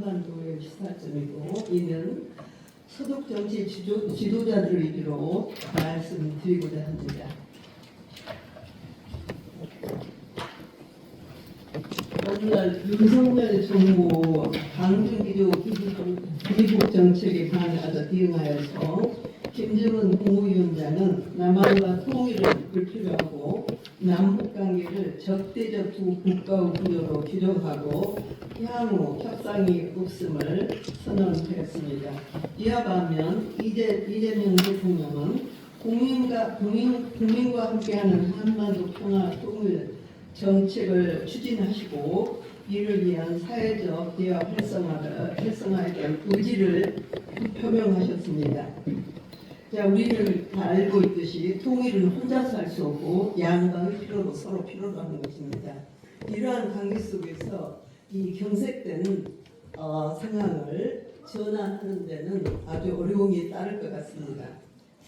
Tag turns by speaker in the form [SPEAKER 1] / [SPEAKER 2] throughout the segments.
[SPEAKER 1] 한반도의 시사점이고 이는 소득 정치 지도자들을 위주로 말씀드리고자 합니다. 오늘날 윤석열 정부 방중기조 기국 정책에 반하여 대응하여서 김정은 국무위원장은 남한과 통일을 불필요하고 남북관계를 적대적 두 국가의 구조로 규정하고 향후 협상이 없음을 선언했습니다. 이와 반면 이재명 대통령은 국민과 함께하는 한반도 평화 통일 정책을 추진하시고 이를 위한 사회적 대화 활성화에 대한 의지를 표명하셨습니다. 자, 우리는 다 알고 있듯이 통일은 혼자서 할 수 없고 양방의 필요로 서로 필요로 하는 것입니다. 이러한 관계 속에서 이 경색된 상황을 전환하는 데는 아주 어려움이 따를 것 같습니다.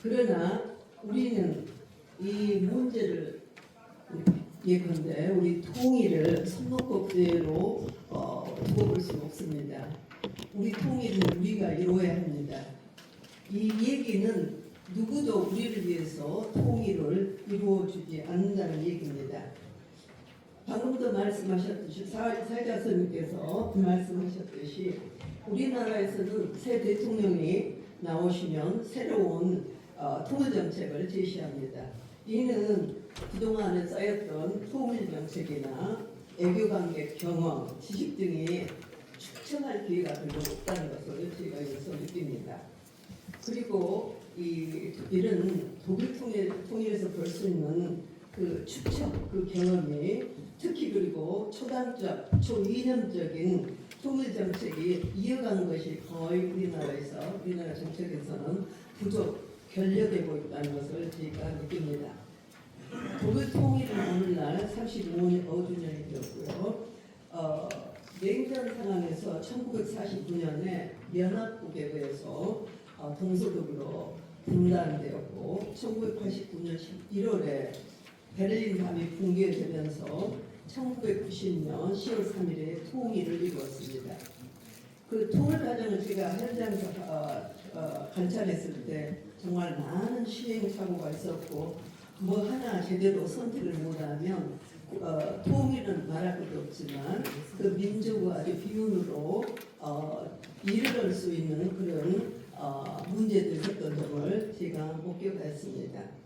[SPEAKER 1] 그러나 우리는 이 문제를 예컨대 우리 통일을 손목꼭지로 두고 볼 수는 없습니다. 우리 통일은 우리가 이루어야 합니다. 이 얘기는 누구도 우리를 위해서 통일을 이루어주지 않는다는 얘기입니다. 방금도 말씀하셨듯이 사회자 선생님께서 말씀하셨듯이 우리나라에서는 새 대통령이 나오시면 새로운 통일 정책을 제시합니다. 이는 그동안에 쌓였던 통일 정책이나 애교관계 경험, 지식 등이 축적할 기회가 별로 없다는 것을 제가 여기서 느낍니다. 그리고 이런 독일 통일에서 볼 수 있는 그 축적, 그 경험이 특히 그리고 초당적, 초이념적인 통일 정책이 이어간 것이 거의 우리나라 정책에서는 부족, 결여되고 있다는 것을 제가 느낍니다. 독일 통일은 오늘날 35년 5주년이 되었고요. 냉전 상황에서 1949년에 연합국에 의해서 동서독으로 분단되었고 1989년 11월에 베를린 합의 붕괴되면서 1990년 10월 3일에 통일을 이루었습니다. 그 통일 과정을 제가 현장에서 관찰했을 때 정말 많은 시행착오가 있었고 뭐 하나 제대로 선택을 못하면 통일은 말할 것도 없지만 그 민족의 아주 비운으로 이르를 수 있는 그런 문제들이 있었던 점을 제가 목격했습니다.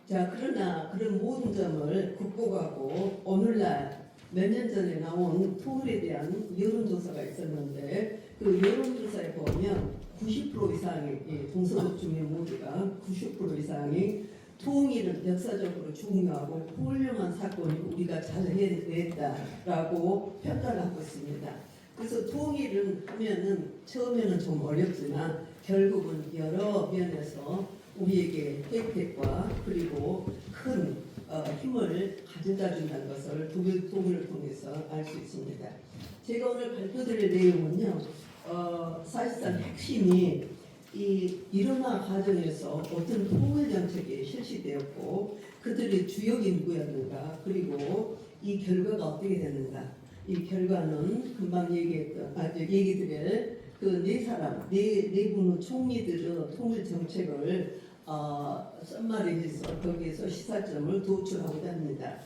[SPEAKER 1] 자, 그러나 그런 모든 점을 극복하고 오늘날 몇 년 전에 나온 통일에 대한 여론조사가 있었는데 그 여론조사에 보면 90% 이상이 동서독 주민 모두가 90% 이상이 통일은 역사적으로 중요하고 훌륭한 사건이 우리가 잘 해냈다라고 평가를 하고 있습니다. 그래서 통일은 하면은 처음에는 좀 어렵지만 결국은 여러 면에서 우리에게 혜택과 그리고 큰 힘을 가져다 준다는 것을 독일 통일을 통해서 알 수 있습니다. 제가 오늘 발표드릴 내용은요, 사실상 핵심이 이 일원화 과정에서 어떤 통일 정책이 실시되었고 그들의 주역이 누구였는가, 그리고 이 결과가 어떻게 됐는가. 이 결과는 금방 얘기드릴 그 네 분의 총리들의 통일 정책을 썸마리해서 거기에서 시사점을 도출하고자 합니다.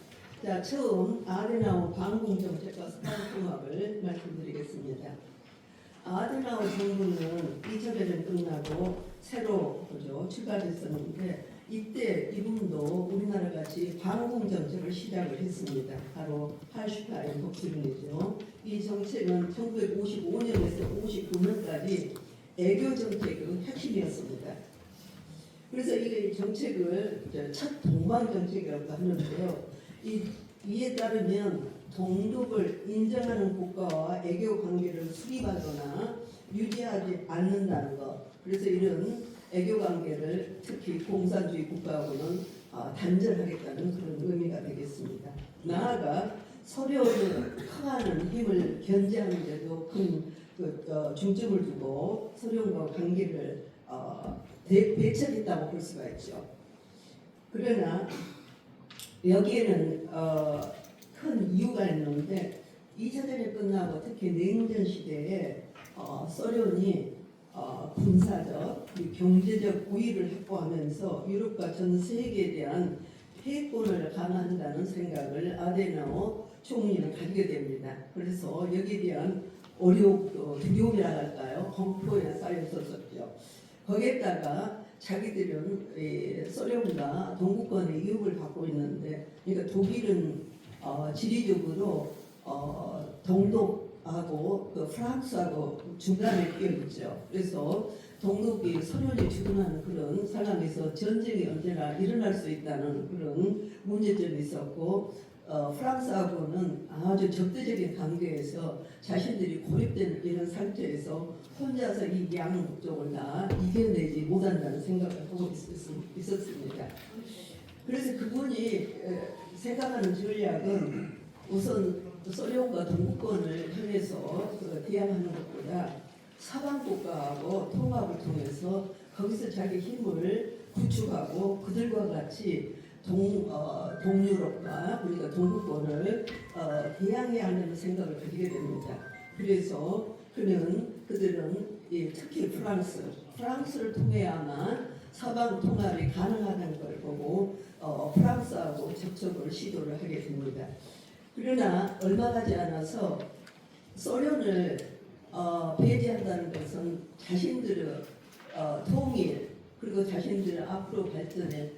[SPEAKER 1] 자, 처음 아데나우 방공 정책과 스파르 통합을 말씀드리겠습니다. 아데나우 정부는 2차 대전 끝나고 새로 출발했었는데 이때 이분도 우리나라 같이 방공 정책을 시작을 했습니다. 바로 할슈타인 독트린이죠. 이 정책은 1955년에서 59년까지 애교 정책의 핵심이었습니다. 그래서 이 정책을 첫 동방 정책이라고 하는데요. 이에 따르면 동독을 인정하는 국가와 애교 관계를 수립하거나 유지하지 않는다는 것. 그래서 이런 애교 관계를 특히 공산주의 국가하고는 단절하겠다는 그런 의미가 되겠습니다. 나아가 서로를 강화하는 힘을 견제하는 데도 큰 중점을 두고 서로과 관계를 배척했다고 볼 수가 있죠. 그러나 여기에는 큰 이유가 있는데 2차 대전이 끝나고 특히 냉전 시대에 소련이 군사적 그리고 경제적 우위를 확보하면서 유럽과 전 세계에 대한 패권을 강화한다는 생각을 아데나우 총리는 가지게 됩니다. 그래서 여기에 대한 두려움이라 할까요? 공포에 쌓였었죠. 거기에다가 자기들은 소련과 동구권의 위협을 받고 있는데, 그러니까 독일은 지리적으로 동독하고 그 프랑스하고 중간에 끼어 있죠. 그래서 동독이 소련이 주둔하는 그런 상황에서 전쟁이 언제나 일어날 수 있다는 그런 문제점이 있었고, 프랑스하고는 아주 적대적인 관계에서 자신들이 고립된 이런 상태에서 혼자서 이 양쪽을 다 이겨내지 못한다는 생각을 하고 있었습니다. 그래서 그분이 생각하는 전략은 우선 소련과 동구권을 향해서 대항하는 것보다 서방 국가하고 통합을 통해서 거기서 자기 힘을 구축하고 그들과 같이 동유럽과 우리가 동구권을 대항해야 한다는 생각을 가지게 됩니다. 그래서 그들은 특히 프랑스를 통해야만 서방 통합이 가능하다는 걸 보고 프랑스하고 접촉을 시도를 하게 됩니다. 그러나 얼마 가지 않아서 소련을 배제한다는 것은 자신들의 통일 그리고 자신들의 앞으로 발전에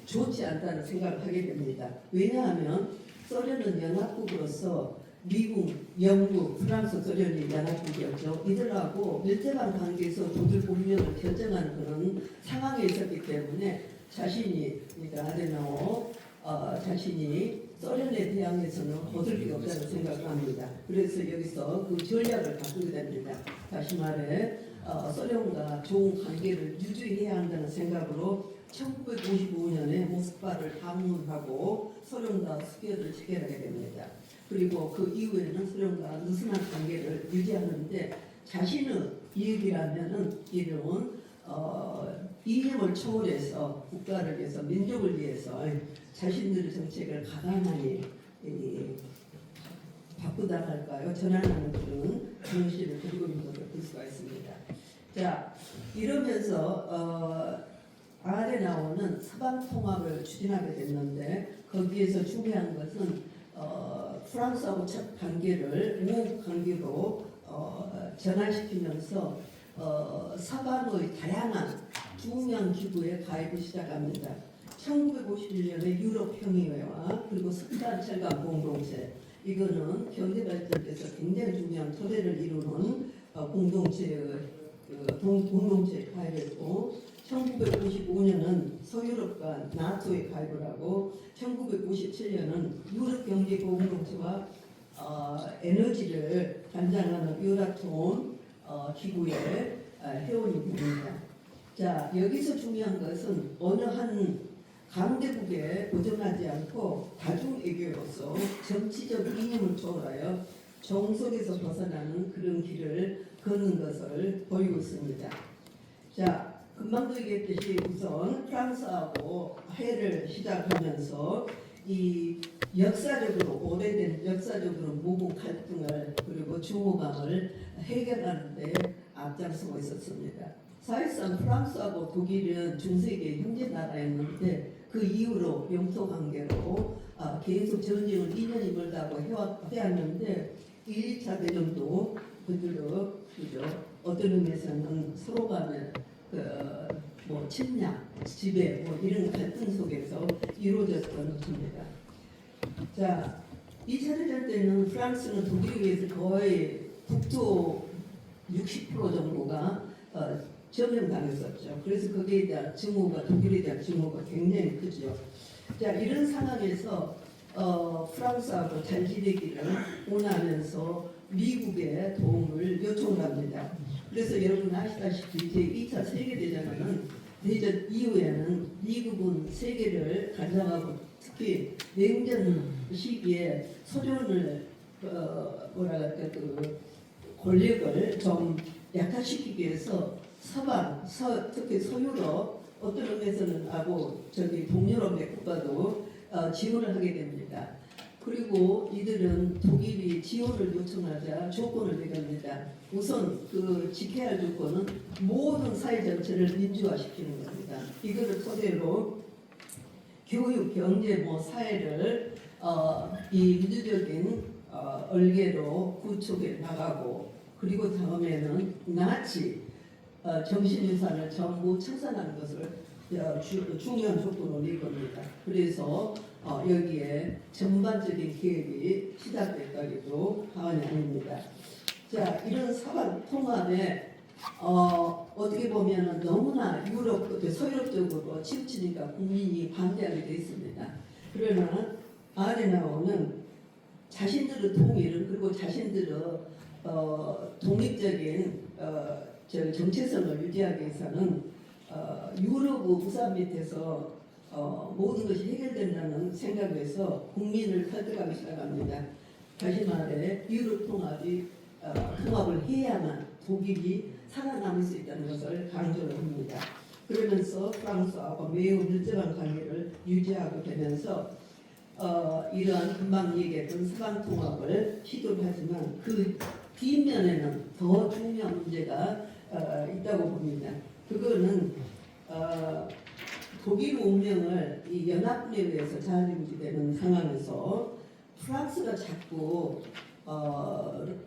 [SPEAKER 1] 좋지 않다는 생각을 하게 됩니다. 왜냐하면 소련은 연합국으로서 미국, 영국, 프랑스, 소련이 연합국이었죠. 이들하고 밀접한 관계에서 독일 운명을 결정하는 그런 상황에 있었기 때문에 그러니까 아데나우 자신이 소련에 대항해서는 거둘 게 없다는 생각을 합니다. 그래서 여기서 그 전략을 바꾸게 됩니다. 다시 말해 소련과 좋은 관계를 유지해야 한다는 생각으로 1955년에 모스크바를 방문하고 소련과 수교를 체결하게 됩니다. 그리고 그 이후에는 소련과 느슨한 관계를 유지하는데 자신의 이익이라면은 이런 이념을 초월해서 국가를 위해서 민족을 위해서 자신들의 정책을 가감하니 바꾸다 할까요? 전환하는 그런 정신을 가지고 있는 것을 볼 수가 있습니다. 자, 이러면서 아데나우는 서방 통합을 추진하게 됐는데 거기에서 중요한 것은 프랑스하고 첫 관계를 우호 관계로 전환시키면서 서방의 다양한 중요한 기구에 가입을 시작합니다. 1951년에 유럽평의회와 그리고 석탄철강 공동체, 이거는 경제발전에서 굉장히 중요한 토대를 이루는 공동체에 가입했고, 1955년은 서유럽과 나토에 가입을 하고 1997년은 유럽경제공동체와 에너지를 관장하는 유라톰 기구에 회원이 됩니다. 자, 여기서 중요한 것은 어느 한 강대국에 의존하지 않고 다중외교로서 정치적 이념을 초월하여 정속에서 벗어나는 그런 길을 걷는 것을 보이고 있습니다. 자, 금방도 얘기했듯이 우선 프랑스하고 화해를 시작하면서 이 역사적으로 모국 갈등을 그리고 중호감을 해결하는 데 앞장서고 있었습니다. 사실상 프랑스하고 독일은 중세기의 형제 나라였는데 그 이후로 영토 관계로 계속 전쟁을 2년이 멀다고 해왔는데 1차 대전도 그죠? 어떤 의미에서는 서로 간의 침략, 지배 이런 갈등 속에서 이루어졌던 것입니다. 자, 2차 대전 때는 프랑스는 독일에 의해서 거의 국토 60% 정도가 점령당했었죠. 그래서 거기에 대한 독일에 대한 증오가 굉장히 크죠. 자, 이런 상황에서 프랑스하고 잘 지내기를 원하면서 미국의 도움을 요청합니다. 그래서 여러분 아시다시피 제2차 세계대전 이후에는 미국은 세계를 관장하고 특히 냉전 시기에 소련을 권력을 좀 약화시키기 위해서 특히 서유럽 어떤 의미에서는 동유럽의 국가도 지원을 하게 됩니다. 그리고 이들은 독일이 지원을 요청하자 조건을 내립니다. 우선 그 지켜야 할 조건은 모든 사회 전체를 민주화시키는 겁니다. 이거를 토대로 교육, 경제, 사회를 이 민주적인 얼개로 구축해 나가고, 그리고 다음에는 나치 정신유산을 전부 청산하는 것을 중요한 조건으로 낼 겁니다. 그래서 여기에 전반적인 계획이 시작됐다기도 과언이 아닙니다. 자, 이런 사방 통합에 어떻게 보면 너무나 서유럽적으로 치우치니까 국민이 반대하게 되어 있습니다. 그러나 아데나우어는 자신들의 통일을, 그리고 자신들의 독립적인 정체성을 유지하기 위해서는 유럽의 우산 밑에서 모든 것이 해결된다는 생각에서 국민을 설득하기 시작합니다. 다시 말해 유럽 통합을 해야만 독일이 살아남을 수 있다는 것을 강조를 합니다. 그러면서 프랑스하고 매우 밀접한 관계를 유지하게 되면서 이러한 금방 얘기했던 서방 통합을 시도를 하지만 그 뒷면에는 더 중요한 문제가 있다고 봅니다. 그거는 독일 운명을 이 연합군에 의해서 좌지우지되는 상황에서 프랑스가 자꾸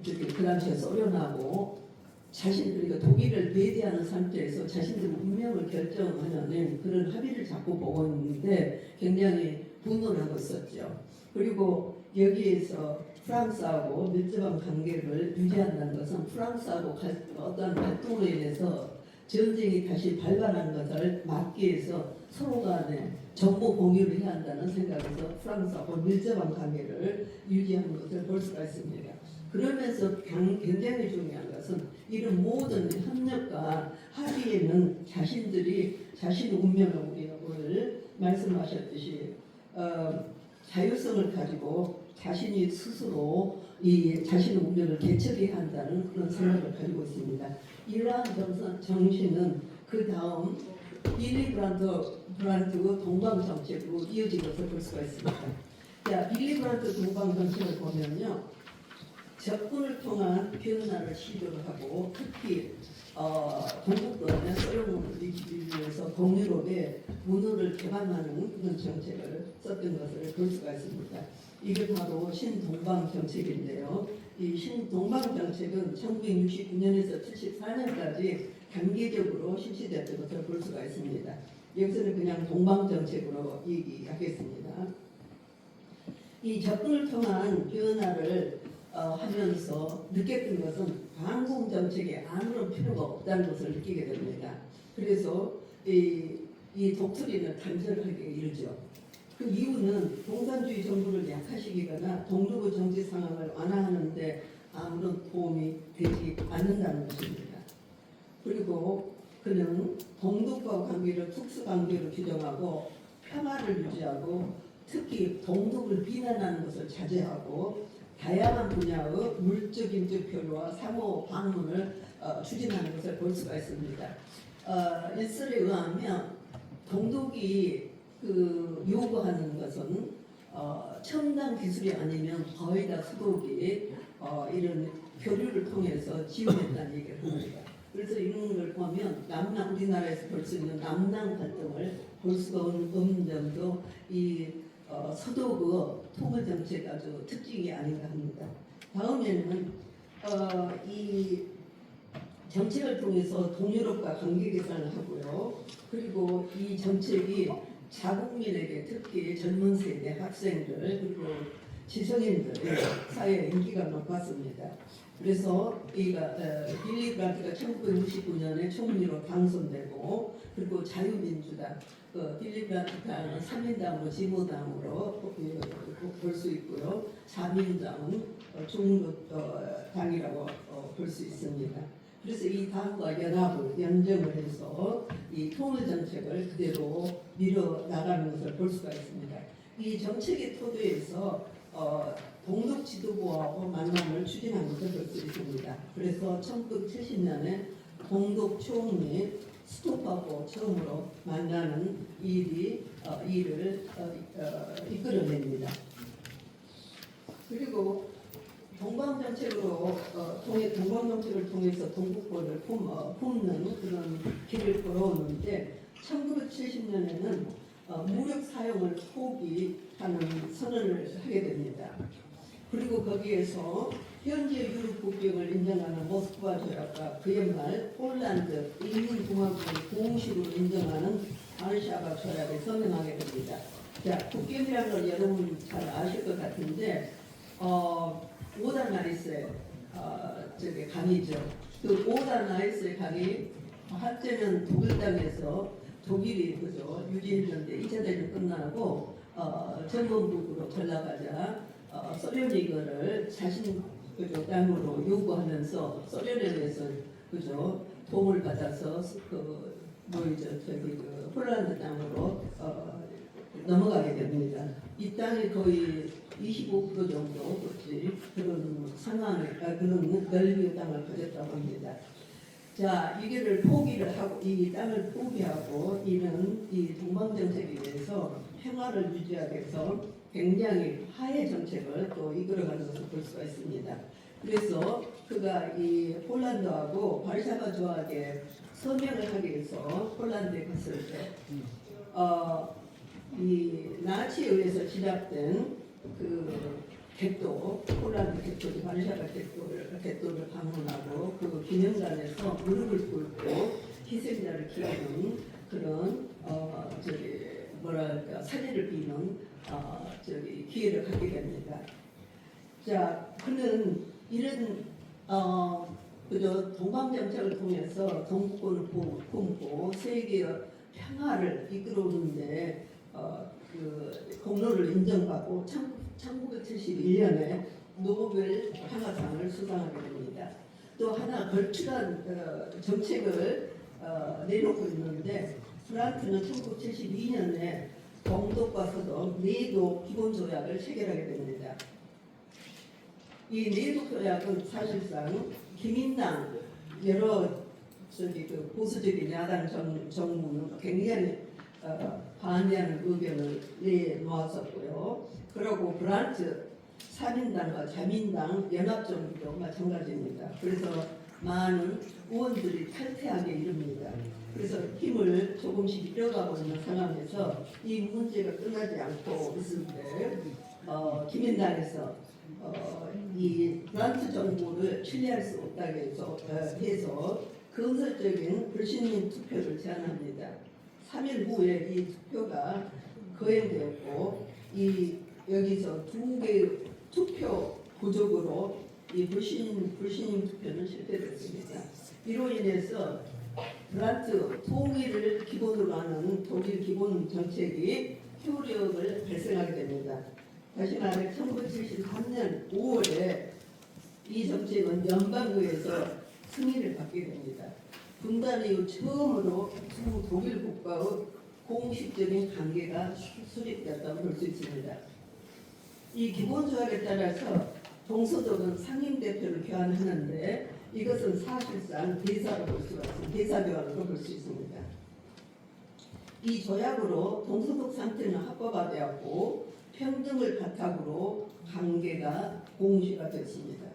[SPEAKER 1] 그 당시에 쏘려나고 자신들, 독일을 배제하는 상태에서 자신들 운명을 결정하는 그런 합의를 자꾸 보고 있는데 굉장히 분노를 하고 있었죠. 그리고 여기에서 프랑스하고 밀접한 관계를 유지한다는 것은 프랑스하고 어떤 활동으로 인해서 전쟁이 다시 발발하는 것을 막기 위해서 서로 간에 정보 공유를 해야 한다는 생각에서 프랑스하고 밀접한 관계를 유지하는 것을 볼 수가 있습니다. 그러면서 굉장히 중요한 것은 이런 모든 협력과 합의에는 자신들이 자신의 운명을 오늘 말씀하셨듯이 자율성을 가지고 자신이 스스로 이 자신의 운명을 개척해야 한다는 그런 생각을 가지고 있습니다. 이러한 정신은 그 다음 빌리 브란트 동방정책으로 이어진 것을 볼 수가 있습니다. 자, 빌리 브란트 동방정책을 보면요, 접근을 통한 변화를 시도를 하고 특히 동북권의 소련을 이기기 위해서 동유럽의 문호를 개방하는 그런 정책을 썼던 것을 볼 수가 있습니다. 이게 바로 신동방 정책인데요. 이 신동방 정책은 1969년에서 74년까지 단계적으로 실시됐던 것을 볼 수가 있습니다. 여기서는 그냥 동방 정책으로 얘기하겠습니다. 이 접근을 통한 변화를 하면서 느꼈던 것은 반공 정책에 아무런 필요가 없다는 것을 느끼게 됩니다. 그래서 이 독트린을 단절하게 이르죠. 그 이유는 공산주의 정부를 약화시키거나 동북의 정치 상황을 완화하는 데 아무런 도움이 되지 않는다는 것입니다. 그리고 그는 동독과 관계를 특수관계로 규정하고 평화를 유지하고 특히 동독을 비난하는 것을 자제하고 다양한 분야의 물적인 득표와 상호 방문을 추진하는 것을 볼 수가 있습니다. 일설에 의하면 동독이 요구하는 것은 첨단 기술이 아니면 거의 다 수독이 이런 교류를 통해서 지원했다는 얘기를 합니다. 그래서 이런 걸 보면 우리나라에서 볼 수 있는 남남 활동을 볼 수가 없는 점도 이 서독의 통일 정책 아주 특징이 아닌가 합니다. 다음에는 이 정책을 통해서 동유럽과 관계 개선을 하고요. 그리고 이 정책이 자국민에게 특히 젊은 세대 학생들 그리고 지성인들 사회에 인기가 높았습니다. 그래서 빌리 브란트가 1969년에 총리로 당선되고 그리고 자유민주당 빌리 브란트당은 3인당으로 지모당으로 볼 수 있고요. 자민당은 중도당이라고 볼 수 있습니다. 그래서 이 당과 연합을 연정을 해서 이 통일 정책을 그대로 밀어 나가는 것을 볼 수가 있습니다. 이 정책의 토대에서 동독 지도부하고 만남을 추진한 것을 볼 수 있습니다. 그래서 1970년에 동독 총리 스톱하고 처음으로 만나는 일을 이끌어냅니다. 그리고 동방정책을 통해서 동북권을 품는 그런 길을 걸어오는데 1970년에는 무력 사용을 포기하는 선언을 하게 됩니다. 그리고 거기에서 현재 유럽 국경을 인정하는 모스크바 조약과 그에 말 폴란드 인민공화국을 공식으로 인정하는 바르샤바 조약을 서명하게 됩니다. 자, 국경이라는 걸 여러분 잘 아실 것 같은데 5단 나이스의 저기 강이죠. 그 5단 나이스의 강이 한때는 독일 땅에서 독일이 그죠 유지했는데 2차 대전 끝나고 전범국으로 전락하자 소련이 이거를 자신 그죠 땅으로 요구하면서 소련에 의해서 그죠 도움을 받아서 그 폴란드 땅으로 넘어가게 됩니다. 이 땅이 거의 25% 정도 그런 상황을 그런 넓이의 땅을 가졌다고 합니다. 자, 이거를 포기를 하고 이 땅을 포기하고 이는 이 동방정책에 대해서 평화를 유지하기 위해서 굉장히 화해 정책을 또 이끌어가는 것을 볼 수가 있습니다. 그래서 그가 이 폴란드하고 바르샤바 조약에 서명을 하기 위해서 폴란드에 갔을 때 이 나치에 의해서 시작된 그 객도 폴란드 객도 바르샤바 객도를 방문하고 그 기념관에서 무릎을 꿇고 희생자를 기리는 그런 사리를 비는 기회를 갖게 됩니다. 자, 그는 이런 그저 동방정책을 통해서 동북권을 품고 세계의 평화를 이끌어오는데 그 공로를 인정받고 1971년에 노벨 평화상을 수상하게 됩니다. 또 하나 걸출한 정책을 내놓고 있는데 프랑스는 1972년에 동독과 서독 내도 기본조약을 체결하게 됩니다. 이 내도 조약은 사실상 기민당 여러 그 보수적인 야당 정부는 굉장히 반대하는 의견을 내놓았었고요. 그리고 프랑스 3인당과 자민당 연합정부도 마찬가지입니다. 그래서 많은 의원들이 탈퇴하게 이릅니다. 그래서 힘을 조금씩 잃어가고 있는 상황에서 이 문제가 끝나지 않고 있을 때 기민당에서 이 프랑스 정부를 신뢰할 수 없다고 해서 건설적인 불신임 투표를 제안합니다. 3일 후에 이 투표가 거행되었고 여기서 두 개의 투표 부족으로 이 불신임 투표는 실패됐습니다. 이로 인해서 프랑스 통일을 기본으로 하는 독일 기본 정책이 효력을 발생하게 됩니다. 다시 말해 1973년 5월에 이 정책은 연방의회에서 승인을 받게 됩니다. 분단 이후 처음으로 두 독일 국가의 공식적인 관계가 수립되었다고 볼 수 있습니다. 이 기본조약에 따라서 동서독은 상임대표를 교환하는데 이것은 사실상 대사로 볼 수가 있습니다. 대사교환으로 볼 수 있습니다. 이 조약으로 동서독 상태는 합법화되었고 평등을 바탕으로 관계가 공시가 됐습니다.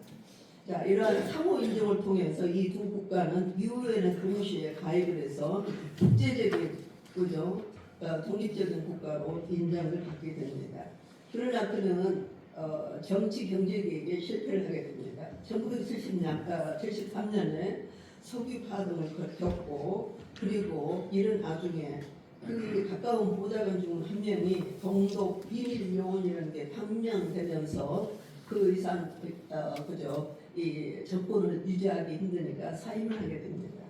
[SPEAKER 1] 자, 이러한 상호 인정을 통해서 이 두 국가는 유엔의 공시에 가입을 해서 국제적인 독립적인 국가로 인정을 받게 됩니다. 그러나 그는 정치 경제계획에 실패를 하게 됩니다. 1973년에 석유 파동을 겪고 그리고 이런 나중에 그 가까운 보좌관 중 한 명이 동독 비밀 요원이라는 게 판명되면서 그 이상 이 정권을 유지하기 힘드니까 사임을 하게 됩니다.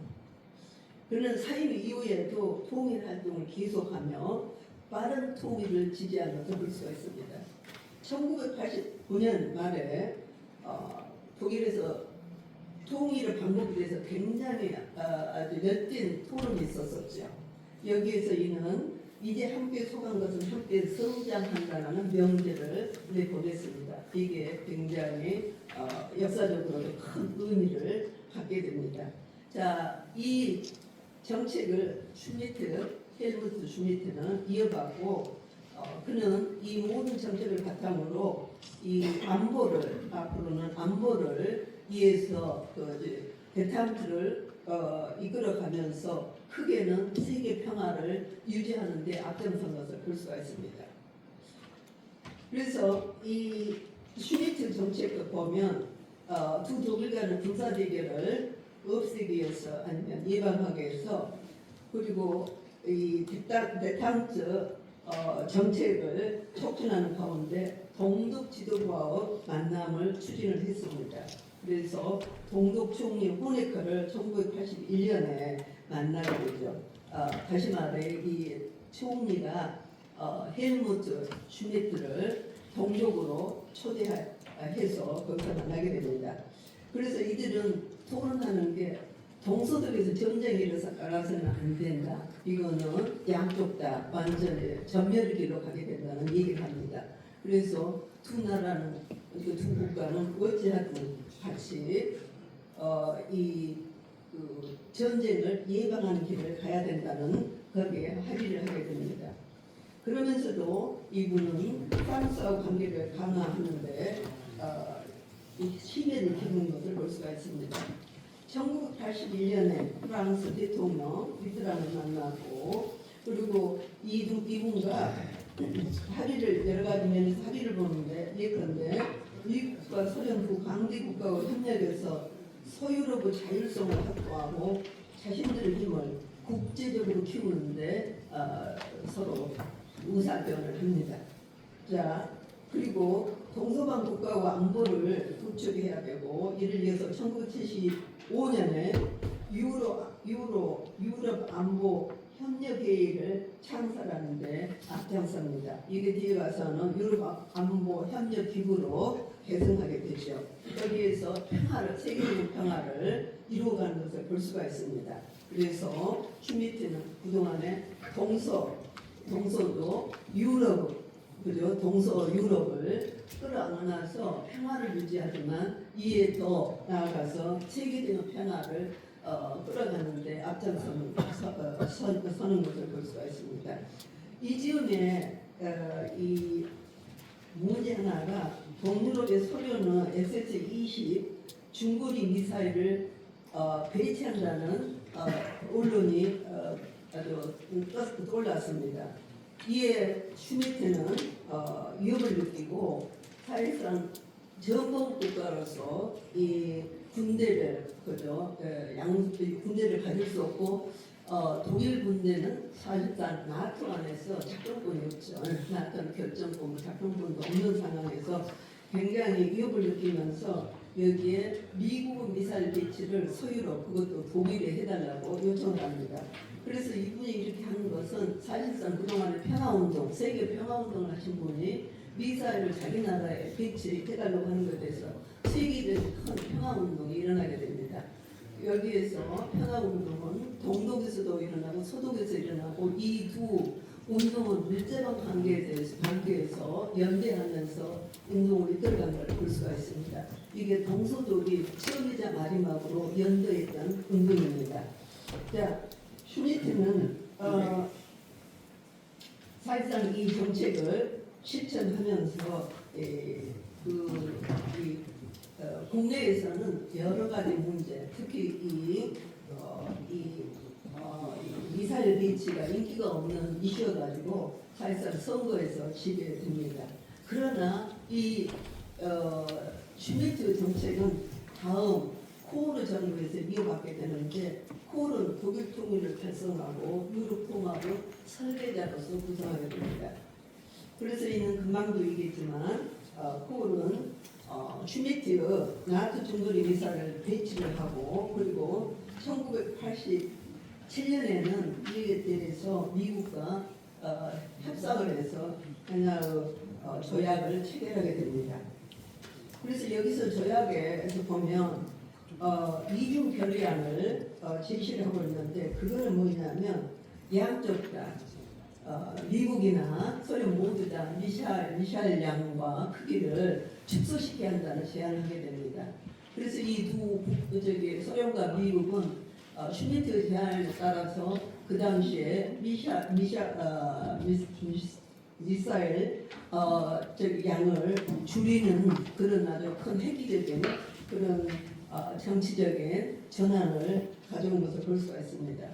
[SPEAKER 1] 그는 사임 이후에도 통일 활동을 계속하며 빠른 통일을 지지한 것을 볼 수가 있습니다. 1989년 말에 독일에서 통일을 방법에 대해서 굉장히 아주 열띤 토론이 있었었죠. 여기에서 이는 이제 함께 속한 것은 함께 성장한다는 명제를 내보냈습니다. 이게 굉장히 역사적으로도 큰 의미를 갖게 됩니다. 자, 이 정책을 헬무트 슈미트는 이어받고 그는 이 모든 정책을 바탕으로 이 안보를 앞으로는 안보를 위해서 대탐트를 이끌어가면서 크게는 세계 평화를 유지하는 데 앞장선 것을 볼 수가 있습니다. 그래서 이 슈미트 정책을 보면 두 독일 간의 군사 대결을 없애기 위해서 아니면 예방하기 위해서 그리고 이 대탐트 정책을 촉진하는 가운데 동독 지도부와의 만남을 추진을 했습니다. 그래서 동독 총리 호네커를 1981년에 만나게 되죠. 다시 말해 이 총리가 헬무트 슈미트를 동독으로 초대해서 거기서 만나게 됩니다. 그래서 이들은 토론하는 게 동서독에서 전쟁이 일어나서는 안 된다. 이거는 양쪽 다 완전히 전멸을 길로 가게 된다는 얘기를 합니다. 그래서 두 나라는 두 국가는 어찌하든 같이 전쟁을 예방하는 길을 가야 된다는 거기에 합의를 하게 됩니다. 그러면서도 이분은 프랑스와 관계를 강화하는데 힘을 기는 것을 볼 수가 있습니다. 1981년에 프랑스 대통령 미트랑을 만나고 그리고 이분과 합의를 여러 가지 면에서 합의를 보는데 예컨대 미국과 소련 두 강대 국가와 협력해서 서유럽의 자율성을 확보하고 자신들의 힘을 국제적으로 키우는데 서로 의사표현을 합니다. 자, 그리고 동서방 국가와 안보를 구축해야 되고 이를 위해서 1975년에 유럽 안보 협력회의를 창설하는데 앞장섭니다. 이게 뒤에 가서는 유럽 안보 협력 기구로 개성하게 되죠. 여기에서 평화를 세계적인 평화를 이루어가는 것을 볼 수가 있습니다. 그래서 슈미트는 그동안에 동서도 유럽 그죠? 동서 유럽을 끌어안아서 평화를 유지하지만 이에 더 나아가서 세계적인 평화를 끌어가는데 앞장서는 서는 것을 볼 수가 있습니다. 이 즈음에 이 문제 하나가 동유럽의 소련은 SS-20 중거리 미사일을 배치한다는 언론이 아주 떠올랐습니다. 이에 슈미트는 위협을 느끼고 사실상 전범 국가로서 이 군대를 군대를 가질 수 없고 독일 군대는 사실상 나토 안에서 작전권이 없죠. 나토는 결정권, 작전권도 없는 상황에서 굉장히 위협을 느끼면서 여기에 미국 미사일 배치를 서유럽 그것도 독일에 해달라고 요청을 합니다. 그래서 이분이 이렇게 하는 것은 사실상 그동안의 평화운동, 세계 평화운동을 하신 분이 미사일을 자기 나라에 배치해달라고 하는 것에 대해서 세계적인 큰 평화운동이 일어나게 됩니다. 여기에서 평화운동은 동독에서도 일어나고 서독에서 일어나고 이 두 운동은 밀접한 관계에서 연대하면서 운동을 이끌어간 걸 볼 수가 있습니다. 이게 동서독이 처음이자 마지막으로 연대했던 운동입니다. 자, 슈미트는 사실상 이 정책을 실천하면서 국내에서는 여러 가지 문제, 특히 이 미사일 배치가 인기가 없는 이슈여가지고 사실상 선거에서 지게 됩니다. 그러나 이 슈미트 정책은 다음 코르 정부에서 이어받게 되는데 코르는 독일 통일을 달성하고 유럽 통합의 설계자로서 구성하게 됩니다. 그래서 이는 금방도 얘기했지만 코르는 슈미트의 나토 중거리 미사일을 배치를 하고 그리고 1987년에는 이에 대해서 미국과 협상을 해서 하나의 조약을 체결하게 됩니다. 그래서 여기서 조약에서 보면 이중 결의안을 제시를 하고 있는데 그거는 뭐냐면 양쪽 다 미국이나 소련 모두 다 미사일 양과 크기를 축소시켜야 한다는 제안을 하게 됩니다. 그래서 이 두 소련과 미국은 슈미트 제안에 따라서 그 당시에 미사일 양을 줄이는 그런 아주 큰 획기적인 그런 정치적인 전환을 가져온 것을 볼 수가 있습니다.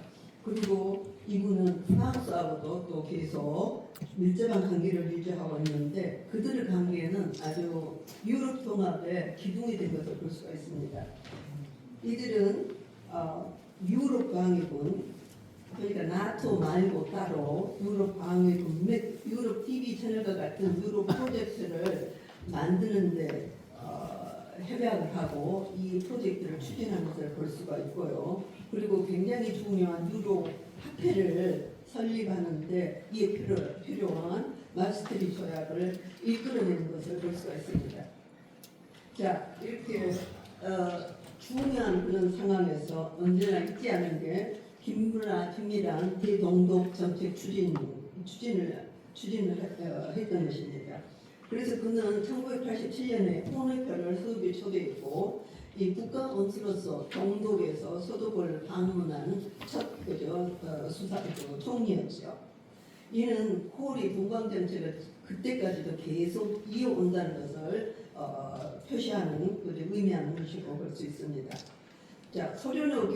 [SPEAKER 1] 그리고 이분은 프랑스하고도 또 계속 밀접한 관계를 유지하고 있는데 그들의 관계는 아주 유럽 통합의 기둥이 된 것을 볼 수가 있습니다. 이들은 유럽 방위군 그러니까 나토 말고 따로 유럽 방위군 유럽 TV 채널과 같은 유럽 프로젝트를 만드는데 협약을 하고 이 프로젝트를 추진하는 것을 볼 수가 있고요. 그리고 굉장히 중요한 유로 화폐를 설립하는데 이에 필요한 마스트리트 조약을 이끌어내는 것을 볼 수가 있습니다. 자, 이렇게 중요한 그런 상황에서 언제나 잊지 않은 게 긴밀한 대동독 정책 추진을 했던 것입니다. 그래서 그는 1987년에 홍익표를 서독에 초대했고 이 국가 원수로서 동독에서 서독을 방문한 첫 총리였죠. 이는 코리 동방 정책을 그때까지도 계속 이어온다는 것을 표시하는 의미하는 것이고 볼 수 있습니다. 자, 소련의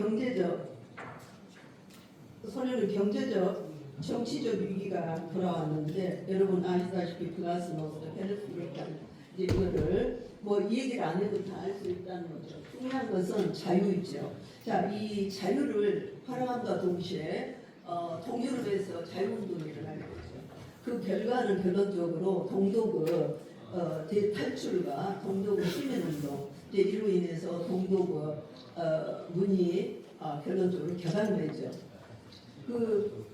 [SPEAKER 1] 경제적 정치적 위기가 돌아왔는데 여러분 아시다시피 플라스노스, 페르스트로이카 이거를 이 얘기를 안 해도 다 알 수 있다는 거죠. 중요한 것은 자유이죠. 자, 이 자유를 활용함과 동시에 동유럽에서 자유운동이 일어나게 되죠. 그 결과는 결론적으로 동독의 대탈출과 동독의 시민운동 이로 인해서 동독의 문이 결론적으로 격앙되죠. 그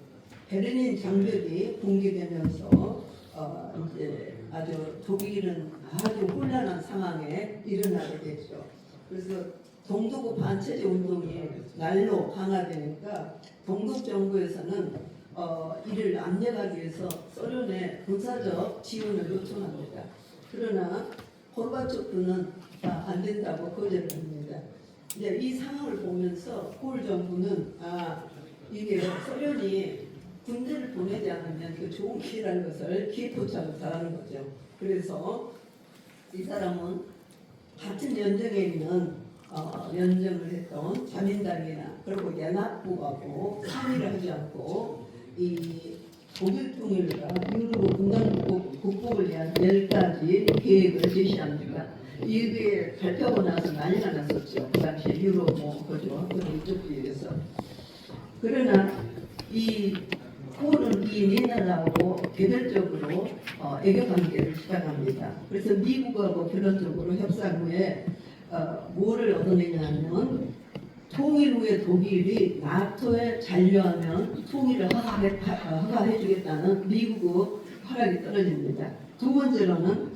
[SPEAKER 1] 베르린 장벽이 붕괴되면서 이제 아주 독일은 아주 혼란한 상황에 일어나게 됐죠. 그래서 동독의 반체제 운동이 날로 강화되니까 동독 정부에서는 이를 압력하기 위해서 소련의 군사적 지원을 요청합니다. 그러나 고르바초프는 안 된다고 거절을 합니다. 이제 이 상황을 보면서 폴 정부는 이게 소련이 군대를 보내지 않으면 그 좋은 기회라는 것을 기회포착을 잘하는 거죠. 그래서 이 사람은 같은 연정에 있는 연정을 했던 자민당이나 그리고 연합국하고 상의를 하지 않고 이 독일 통일과 유럽 분단 국복을 위한 10가지 계획을 제시합니다. 이게 발표하고 나서 난리가 났었죠. 그 당시 유럽 그죠? 이쪽 지역에서. 그러나 폴은 이 네 나라하고 개별적으로 애교 관계를 시작합니다. 그래서 미국하고 결론적으로 협상 후에 뭐를 얻어내냐면 통일 후에 독일이 나토에 잔류하면 통일을 허가해 주겠다는 미국의 허락이 떨어집니다. 두 번째로는